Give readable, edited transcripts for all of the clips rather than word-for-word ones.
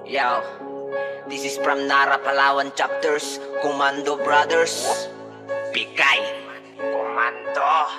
Yo, this is from Nara, Palawan chapters, Commando Brothers. Bigay, Commando.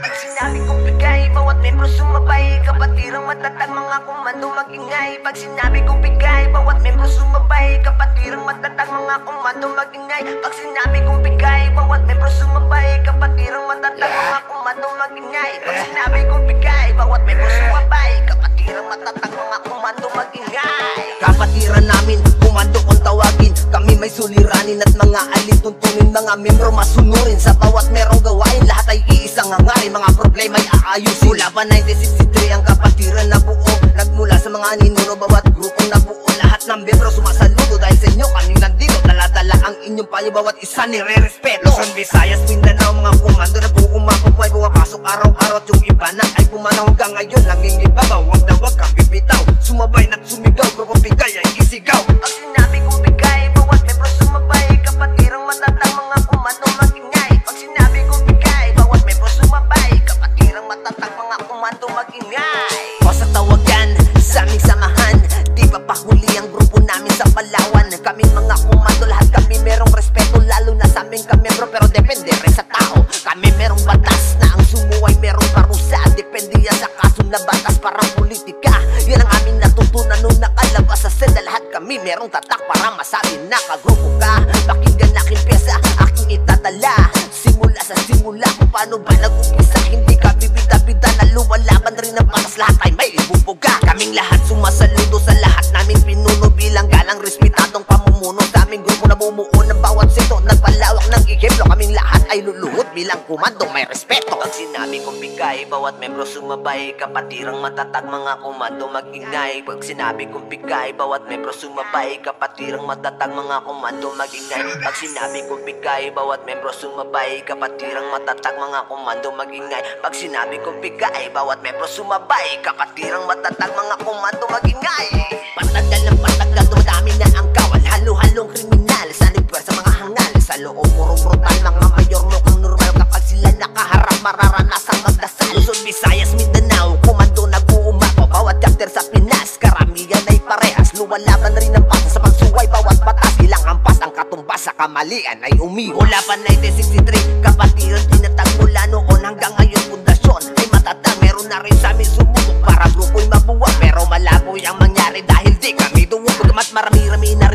Pag sinabi kong bigay, bawat membro sumabay. Kapatirang matatag, mga komando magingay. Pag sinabi kong bigay, bawat membro sumabay. Kapatirang matatag, mga komando magingay. Pag sinabi kong bigay, bawat membro sumabay. Kapatirang matatag, mga komando magingay. Pag sinabi kong bigay, bawat membro sumabay. Kapatirang matatag, mga komando magingay. Kapatiran namin, komando kung tawagin. Kami may suliranin at mga alituntunin. Mga membro masunurin sa bawat merong gawain. Lahat ay iisang hangarin, mga problema'y aayusin. Mula pa 1963 ang kapatiran na buo. Nagmula sa mga ninuno, bawat grupong nabuo. Lahat ng membro sumasaludo dahil sa inyo kaming nandito. Dala-dala ang inyong payo, bawat isa nire-respeto. Luzon, Visayas, Mindanao, mga komando na buo mapupuay. Pumapasok araw-araw at yung iba na ay pumanaw hanggang ngayon. Naging ibabaw, wag na wag kang bibitaw. Sumabay na't sumigaw, pero kung bigay ay isigaw. Pag sinabi kong bigay, bawat membro sumabay. Kapatirang matatang, mga komando magingay. Pag sinabi kong bigay, bawat membro sumabay. Kapatirang matatang, mga komando magingay. O sa tawagan, sa aming samahan, di ba pahuli ang grupo namin sa Palawan. Kaming mga komando, lahat kami merong respeto. Lalo na sa aming kamembro, pero depende rin sa tao. Kami merong batas na ang sumuway merong parusa. Depende yan sa kaso na batas, parang politika. Yan ang aming natutunan nung nakalabas sa senda. Lahat kami merong tatak para masabi na kagrupo ka. Pakinggan aking pyesa, aking itadala. Simula sa simula kung paano ba nag-umpisa. Hindi ka bibida-bida na lumalaban rin ang batas. Lahat ay may ibubuga. Kaming lahat sumasaludo sa lahat namin pinuno. Bilang galang respetadong pamumuno sa aming grupo na bumuo ng bawat sito. Nagpalawak ng ihemplo, kaming lahat ay luluhod bilang komandong may respeto. Pag sinabi kong bigay, bawat membro sumabay. Kapatirang matatag, mga komando magingay. Pag sinabi kong bigay, bawat membro sumabay. Kapatirang matatag, mga komando magingay. Pag sinabi kong bigay, bawat membro sumabay. Kapatirang matatag, mga komando magingay. Pag sinabi kong bigay, bawat membro sumabay. Kapatirang matatag, mga komando magingay. Patagal ng patagal, dumadami na ang kawal. Halo-halong kriminal, sanib sa mga hangal. Sa loob, puro brutal, mga mayor mukhang normal. Kapag sila nakaharap, mararanasang magdasal. Luzon, Visayas, Mindanao, komando nag-uumapaw. Bawat chapter sa Pinas, karamihan ay parehas. Luwalaban rin ang basa sa pagsuway, bawat batas. Ilang hampas ang katumbas sa kamalian ay umiwas. Mula pa 1963, kapatiran tinatag mula noon hanggang ngayon. Pundasyon ay matatag, meron na rin sa amin sumubok para grupo'y mabuwag. Pero malabo yung mangyari dahil di kami duwag. Bagamat marami-rami na